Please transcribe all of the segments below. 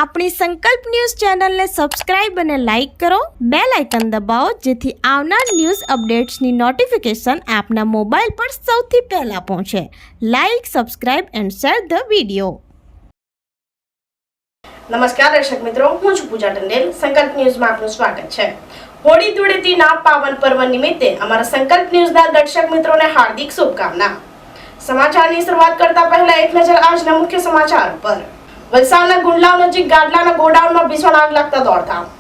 આપણી સંકલ્પ ન્યૂઝ ચેનલને સબસ્ક્રાઇબ અને લાઇક કરો, બેલ આઇકન દબાવો જેથી આવનાર ન્યૂઝ અપડેટ્સની નોટિફિકેશન આપના મોબાઈલ પર સૌથી પહેલા પહોંચે. Like, subscribe and share the video. નમસ્કાર દર્શક મિત્રો, હું છું પૂજા ટંડેલ. સંકલ્પ ન્યૂઝમાં આપનું સ્વાગત છે. હોળી ધૂળેટીના પાવન પર્વ નિમિત્તે અમારા સંકલ્પ ન્યૂઝના દર્શક મિત્રોને હાર્દિક શુભકામના. સમાચારની શરૂઆત કરતા પહેલા એક નજર આજના મુખ્ય સમાચાર પર. વલસાડના ગુંડલાવ નજીક ગાડલાના ગોડાઉનમાં ભીષણ આગ લાગતા દોડધામ.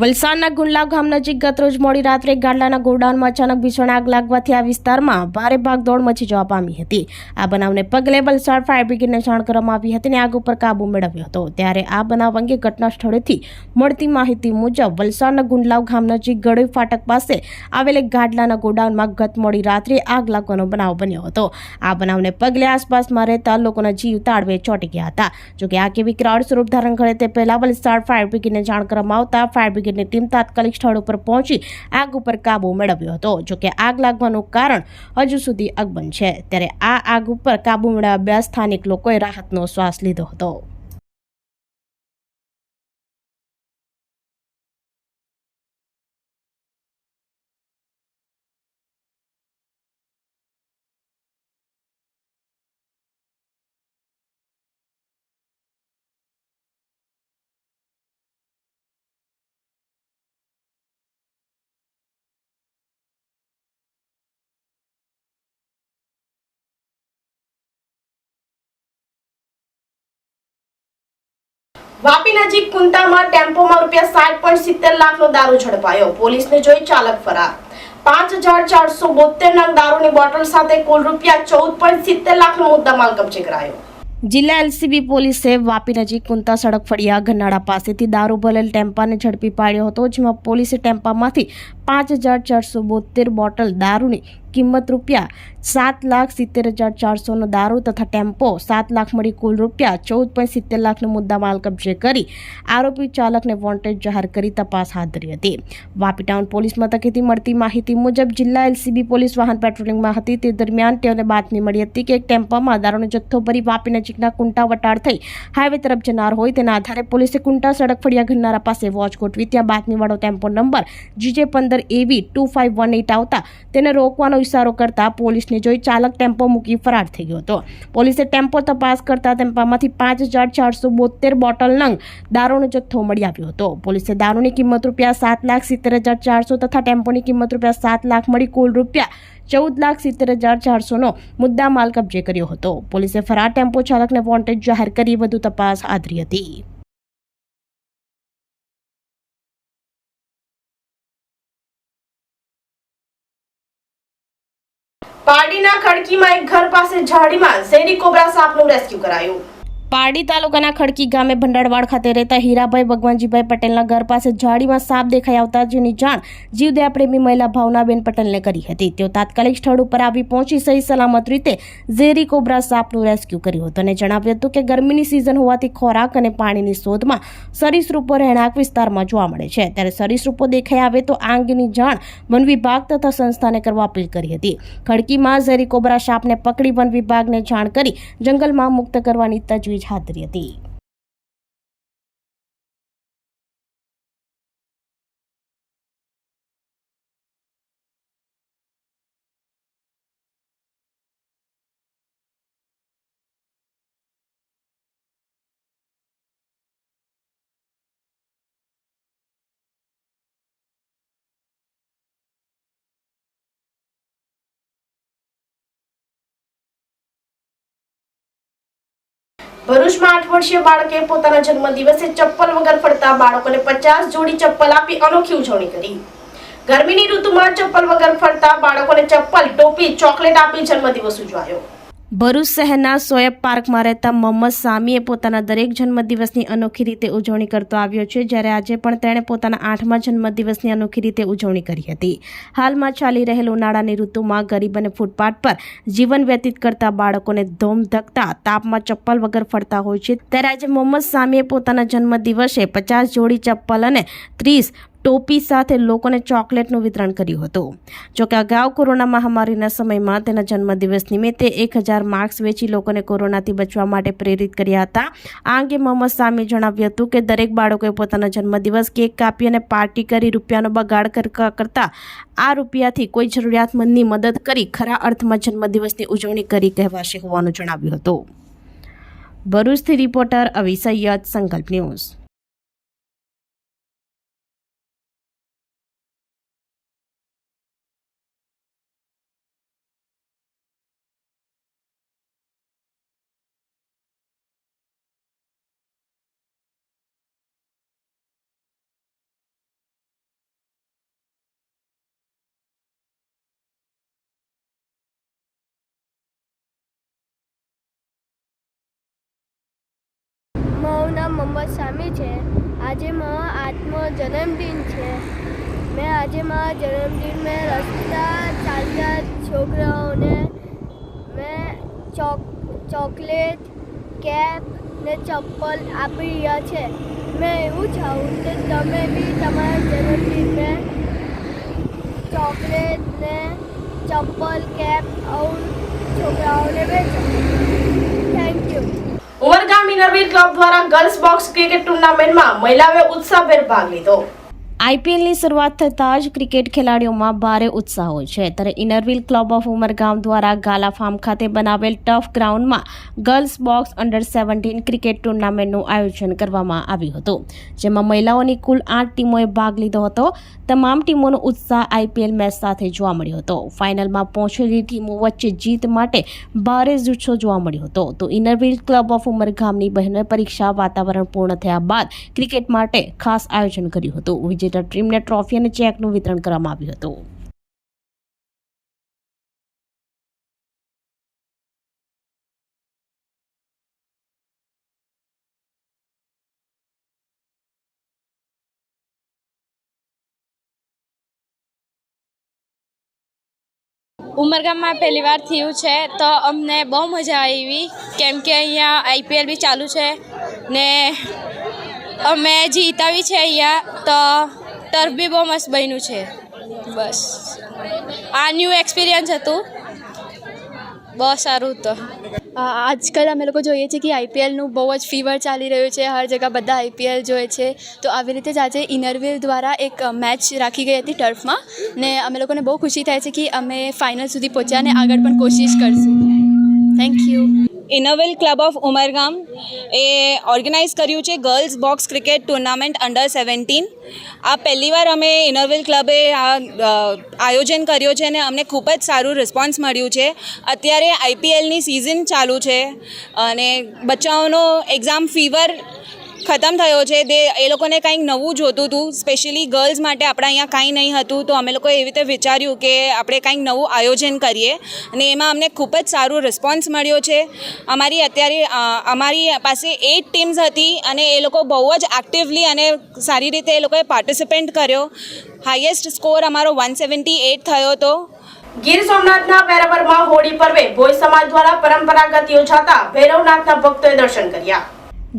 વલસાડના ગુંડલાવ ગામ નજીક ગતરોજ મોડી રાત્રે ગાડલાના ગોડાઉનમાં અચાનક ભીષણ આગ લાગવાથી આ વિસ્તારમાં ભારે ભાગદોડ મચી જવા પામી હતી. આ બનાવને પગલે વલસાડ ફાયર બ્રિગેડને જાણ કરવામાં આવી હતી અને આગ ઉપર કાબુ મેળવ્યો હતો. ત્યારે આ બનાવ અંગે ઘટના સ્થળેથી મળતી માહિતી મુજબ વલસાડના ગુંડલાવ ગામ નજીક ગળોઈ ફાટક પાસે આવેલ ગાડલાના ગોડાઉનમાં ગત મોડી રાત્રે આગ લાગવાનો બનાવ બન્યો હતો. આ બનાવને પગલે આસપાસમાં રહેતા લોકોના જીવ તાળવે ચોંટી ગયા હતા. જોકે આ કેવી વિકરાળ સ્વરૂપ ધારણ કરે તે પહેલા વલસાડ ફાયર બ્રિગેડને જાણ કરવામાં આવતા ફાયર બ્રિગેડની ટીમ તાત્કાલિક સ્થળ ઉપર પહોંચી આગ ઉપર કાબુ મેળવ્યો હતો. જોકે આગ લાગવાનું કારણ હજુ સુધી અકબંધ છે. ત્યારે આ આગ ઉપર કાબુ મેળવ્યા સ્થાનિક લોકોએ રાહતનો શ્વાસ લીધો હતો. વાપી નજીક કુંતામાં ટેમ્પોમાં ₹60.70 લાખનો દારૂ ઝડપાયો. પોલીસને જોઈ ચાલક ફરાર. 5472 નંગ દારૂની બોટલ સાથે કુલ ₹14.70 લાખનો મુદ્દામાલ કબજે કરાયો. જિલ્લા એલસીબી પોલીસે વાપી નજીક કુંતા સડક ફળિયા ગન્નાળા પાસેથી દારૂ ભરેલ ટેમ્પાને ઝડપી પાડ્યો હતો. જેમાં પોલીસે ટેમ્પામાંથી 5472 બોટલ દારૂની કિંમત ₹7,70,400નો દારૂ તથા ટેમ્પો 7 લાખ મળી કુલ ₹14.70 લાખનો મુદ્દામાલ કબજે કરી આરોપી ચાલકને વોન્ટેડ જાહેર કરી તપાસ હાથ ધરી હતી. વાપી ટાઉન પોલીસ મથકેથી મળતી માહિતી મુજબ જિલ્લા એલસીબી પોલીસ વાહન પેટ્રોલિંગમાં હતી. તે દરમિયાન તેઓને બાતમી મળી હતી કે એક ટેમ્પામાં દારૂનો જથ્થો ભરી વાપી નજીકના કુંટા વટાર થઈ હાઈવે તરફ જનાર હોય. તેના આધારે પોલીસે કુંટા સડક ફળિયા ગન્નારા પાસે વોચ ગોઠવી ત્યાં બાતમીવાળો ટેમ્પો નંબર GJ15AV2518 આવતા તેને રોકવાનો ઇશારો કરતા પોલીસને જોઈ ચાલક ટેમ્પો મૂકી ફરાર થઈ ગયો હતો. પોલીસે ટેમ્પો તપાસ કરતા ટેમ્પામાંથી 5472 બોટલ નંગ દારૂનો જથ્થો મળી આવ્યો હતો. પોલીસે દારૂની કિંમત ₹7,70,400 તથા ટેમ્પોની કિંમત ₹7 લાખ મળી કુલ ₹14,70,400નો મુદ્દામાલ કબજે કર્યો હતો. પોલીસે ફરાર ટેમ્પો ચાલકને વોન્ટેડ જાહેર કરી વધુ તપાસ હાથ ધરી હતી. પારડીના ખડકીમાં એક ઘર પાસે ઝાડીમાં ઝેરી કોબરા સાપનું રેસ્ક્યુ કરાયું. પારડી તાલુકાના ખડકી ગામે ભંડારવાડ ખાતે રહેતા હીરાભાઈ ભગવાનજીભાઈ પટેલના ઘર પાસે ઝાડીમાં સાપ દેખાઈ આવતા જેની જાણ જીવદયા પ્રેમી મહિલા ભાવનાબેન પટેલને કરી હતી. તેઓ તાત્કાલિક સ્થળ ઉપર આવી પહોંચી સહી સલામત રીતે ઝેરી કોબરા સાપનું રેસ્ક્યુ કર્યું હતું અને જણાવ્યું હતું કે ગરમીની સિઝન હોવાથી ખોરાક અને પાણીની શોધમાં સરીસૃપો રહેણાંક વિસ્તારમાં જોવા મળે છે. ત્યારે સરીસૃપો દેખાઈ આવે તો આ અંગેની જાણ વન વિભાગ તથા સંસ્થાને કરવા અપીલ કરી હતી. ખડકીમાં ઝેરી કોબરા સાપને પકડી વન વિભાગને જાણ કરી જંગલમાં મુક્ત કરવાની તજવીજ હાથ ધરી હતી. ભરૂચમાં 8 વર્ષીય બાળકે પોતાના જન્મદિવસે ચપ્પલ વગર ફરતા બાળકોને 50 જોડી ચપ્પલ આપી અનોખી ઉજવણી કરી. ગરમીની ઋતુમાં ચપ્પલ વગર ફરતા બાળકોને ચપ્પલ, ટોપી, ચોકલેટ આપી જન્મદિવસ ઉજવાયો. ભરૂચ શહેરના સોયબ પાર્કમાં રહેતા મોહમ્મદ સામીએ પોતાના દરેક જન્મદિવસની અનોખી રીતે ઉજવણી કરતો આવ્યો છે. જ્યારે આજે પણ તેણે પોતાના 8મા જન્મદિવસની અનોખી રીતે ઉજવણી કરી હતી. હાલમાં ચાલી રહેલ ઉનાળાની ઋતુમાં ગરીબ અને ફૂટપાથ પર જીવન વ્યતીત કરતા બાળકોને ધોમધકતા તાપમાં ચપ્પલ વગર ફરતા હોય છે. ત્યારે આજે મોહમ્મદ સામીએ પોતાના જન્મદિવસે 50 જોડી ચપ્પલ અને 30 ટોપી સાથે લોકોને ચોકલેટનું વિતરણ કર્યું હતું. જોકે અગાઉ કોરોના મહામારીના સમયમાં તેના જન્મદિવસ નિમિત્તે 1000 માસ્ક વેચી લોકોને કોરોનાથી બચવા માટે પ્રેરિત કર્યા હતા. આ અંગે મોહમ્મદ સામીએ જણાવ્યું હતું કે દરેક બાળકોએ પોતાનો જન્મદિવસ કેક કાપી અને પાર્ટી કરી રૂપિયાનો બગાડ કરતા આ રૂપિયાથી કોઈ જરૂરિયાતમંદની મદદ કરી ખરા અર્થમાં જન્મદિવસની ઉજવણી કરી કહેવાશે હોવાનું જણાવ્યું હતું. ભરૂચથી રિપોર્ટર અવી સૈયદ, સંકલ્પ ન્યૂઝ. મારું નામ મોહમ્મદ સામી છે. આજે મારો 8મો જન્મદિન છે. મેં આજે મારા જન્મદિન મેં રસ્તા ચાલતા છોકરાઓને મેં ચોકલેટ, કેપ ને ચપ્પલ આપી રહ્યા છે. મેં એવું ચાહું કે તમે બી તમારા જન્મદિન મેં ચોકલેટ ને ચપ્પલ, કેપ और છોકરાઓને વેચો. Thank you. Umargam Inner Wheel Club દ્વારા ગર્લ્સ બોક્સ ક્રિકેટ ટુર્નામેન્ટમાં મહિલાઓએ ઉત્સાહભેર ભાગ લીધો. આઈપીએલની શરૂઆત થતાં જ ક્રિકેટ ખેલાડીઓમાં ભારે ઉત્સાહ હોય છે. ત્યારે ઇનરવીલ ક્લબ ઓફ ઉમરગામ દ્વારા ગાલા ફાર્મ ખાતે બનાવેલ ટફ ગ્રાઉન્ડમાં ગર્લ્સ બોક્સ અંડર 17 ક્રિકેટ ટુર્નામેન્ટનું આયોજન કરવામાં આવ્યું હતું, જેમાં મહિલાઓની કુલ 8 ટીમોએ ભાગ લીધો હતો. તમામ ટીમોનો ઉત્સાહ આઈપીએલ મેચ સાથે જોવા મળ્યો હતો. ફાઇનલમાં પહોંચેલી ટીમો વચ્ચે જીત માટે ભારે જુસ્સો જોવા મળ્યો હતો. તો ઇનરવીલ ક્લબ ઓફ ઉમરગામની બહેનોએ પરીક્ષા વાતાવરણ પૂર્ણ થયા બાદ ક્રિકેટ માટે ખાસ આયોજન કર્યું હતું. વિજેતા ટીમને ટ્રોફી અને ચેકનું વિતરણ કરવામાં આવ્યું હતું. ઉમરગામમાં પહેલી વાર થયું છે તો અમને બહુ મજા આવી, કેમ કે અહીંયા આઈપીએલ બી ચાલુ છે ને અમે જીતાવી છે અહીંયા, તો ટર્ફ બી બહુ મસ્ત બન્યું છે. બસ આ ન્યૂ એક્સપિરિયન્સ હતું, બહુ સારું હતું. આજકાલ અમે લોકો જોઈએ છીએ કે આઈપીએલનું બહુ જ ફીવર ચાલી રહ્યું છે. હર જગ્યા બધા આઈપીએલ જોઈએ છે. તો આવી રીતે જ આજે ઇનરવીલ દ્વારા એક મેચ રાખી ગઈ હતી ટર્ફમાં, ને અમે લોકોને બહુ ખુશી થાય છે કે અમે ફાઇનલ સુધી પહોંચ્યા અને આગળ પણ કોશિશ કરશું. Thank you. Inner Wheel Club of Umargam એ ઓર્ગેનાઇઝ કર્યું છે girls box cricket tournament under 17. આ પહેલીવાર અમે ઇનરવીલ ક્લબે આયોજન કર્યો છે અને અમને ખૂબ જ સારું રિસ્પોન્સ મળ્યું છે. અત્યારે આઈપીએલની સિઝન ચાલુ છે અને બચ્ચાઓનો એક્ઝામ ફીવર ખતમ થયો છે. એ લોકોને કંઈક નવું જોતું હતું, સ્પેશિયલી ગર્લ્સ માટે આપણા અહીંયા કાંઈ નહીં હતું. તો અમે લોકોએ એવી રીતે વિચાર્યું કે આપણે કંઈક નવું આયોજન કરીએ અને એમાં અમને ખૂબ જ સારો રિસ્પોન્સ મળ્યો છે. અમારી પાસે 8 ટીમ્સ હતી અને એ લોકો બહુ જ એક્ટિવલી અને સારી રીતે એ લોકોએ પાર્ટિસિપેટ કર્યો. હાઈએસ્ટ સ્કોર અમારો 178 થયો હતો. ગીર સોમનાથના વેરાવળમાં હોળી પર્વે ભોઈ સમાજ દ્વારા પરંપરાગત યોજાતા ભૈરવનાથના ભક્તોએ દર્શન કર્યા.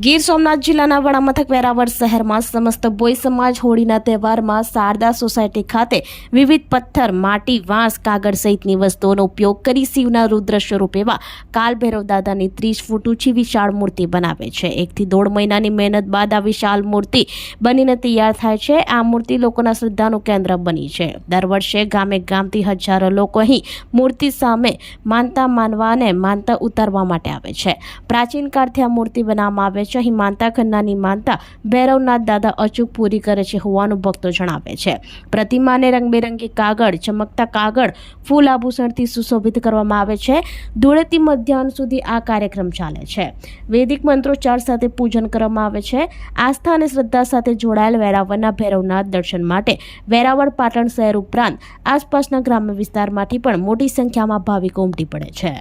ગીર સોમનાથ જિલ્લાના વડામથક વેરાવળ શહેરમાં સમસ્ત ભોઈ સમાજ હોળીના તહેવારમાં શારદા સોસાયટી ખાતે વિવિધ પથ્થર, માટી, વાંસ, કાગળ સહિતની વસ્તુઓનો ઉપયોગ કરી શિવના રુદ્ર સ્વરૂપ એવા કાલ ભૈરવ દાદાની 30 ફૂટ ઊંચી વિશાળ મૂર્તિ બનાવે છે. 1 થી 1.5 મહિનાની મહેનત બાદ આ વિશાળ મૂર્તિ બનીને તૈયાર થાય છે. આ મૂર્તિ લોકોના શ્રદ્ધાનું કેન્દ્ર બની છે. દર વર્ષે ગામે ગામથી હજારો લોકો અહીં મૂર્તિ સામે માનતા માનવા અને માનતા ઉતારવા માટે આવે છે. પ્રાચીન કાળથી આ મૂર્તિ બનાવવામાં આવે છે. અહીં માનતા કરનારની માનતા ભૈરવનાથ દાદા અચૂક પૂરી કરે છે હોવાનું ભક્તો જણાવે છે. પ્રતિમાને રંગબેરંગી કાગળ, ચમકતા કાગળ, ફૂલ આભૂષણથી સુશોભિત કરવામાં આવે છે. ધૂળેટી મધ્યાહન સુધી આ કાર્યક્રમ ચાલે છે. વૈદિક મંત્રોચ્ચાર સાથે પૂજન કરવામાં આવે છે. આસ્થા અને શ્રદ્ધા સાથે જોડાયેલ વેરાવળના ભૈરવનાથ દર્શન માટે વેરાવળ, પાટણ શહેર ઉપરાંત આસપાસના ગ્રામ્ય વિસ્તારમાંથી પણ મોટી સંખ્યામાં ભાવિકો ઉમટી પડે છે.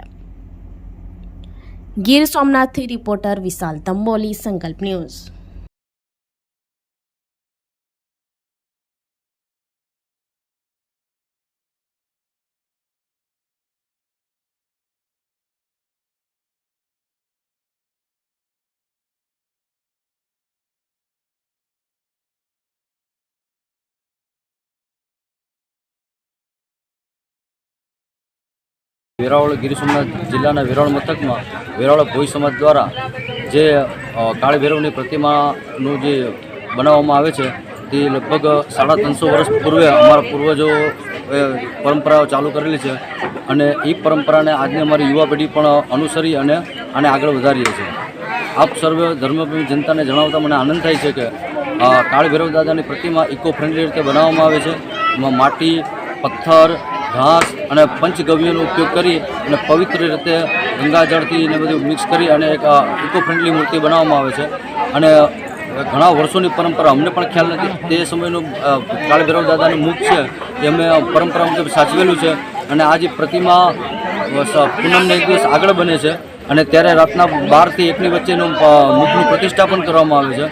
ગીર સોમનાથથી રિપોર્ટર વિશાલ તંબોલી, સંકલ્પ ન્યૂઝ. વેરાવળ ગીર સોમનાથ જિલ્લાના વેરાવળ મથકમાં વેરાવળ ભોઈ સમાજ દ્વારા જે કાળી ભૈરવની પ્રતિમાનું જે બનાવવામાં આવે છે તે લગભગ 350 વર્ષ પૂર્વે અમારા પૂર્વજો પરંપરાઓ ચાલુ કરેલી છે અને એ પરંપરાને આજની અમારી યુવા પેઢી પણ અનુસરી અને આને આગળ વધારીએ છીએ. આપ સર્વે ધર્મપ્રેમી જનતાને જણાવતા મને આનંદ થાય છે કે કાળી ભૈરવ દાદાની પ્રતિમા ઇકો ફ્રેન્ડલી રીતે બનાવવામાં આવે છે. એમાં માટી, પથ્થર, ઘાસ અને પંચગવ્યનો ઉપયોગ કરી અને પવિત્ર રીતે ગંગાજળથી ને બધું મિક્સ કરી અને એક ઇકો ફ્રેન્ડલી મૂર્તિ બનાવવામાં આવે છે. અને ઘણા વર્ષોની પરંપરા અમને પણ ખ્યાલ નથી, તે સમયનું કાળી ભૈરવ દાદાનું મુખ છે એ અમે પરંપરા મુજબ સાચવેલું છે. અને આ જે પ્રતિમા પૂનમને એક દિવસ આગળ બને છે અને ત્યારે રાતના 12 થી 1ની વચ્ચેનું મુખનું પ્રતિષ્ઠાપન કરવામાં આવે છે.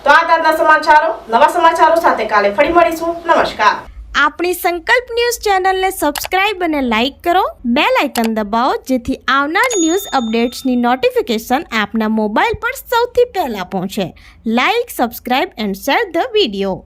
તો આ તાજા સમાચારો, નવા સમાચારો સાથે કાલે ફરી મળીશું. નમસ્કાર. આપણી સંકલ્પ ન્યૂઝ ચેનલને સબસ્ક્રાઇબ અને લાઇક કરો, બેલ આઇકન દબાવો જેથી આવનાર ન્યૂઝ અપડેટ્સની નોટિફિકેશન આપના મોબાઈલ પર સૌથી પહેલા પહોંચે. Like, subscribe and share the video.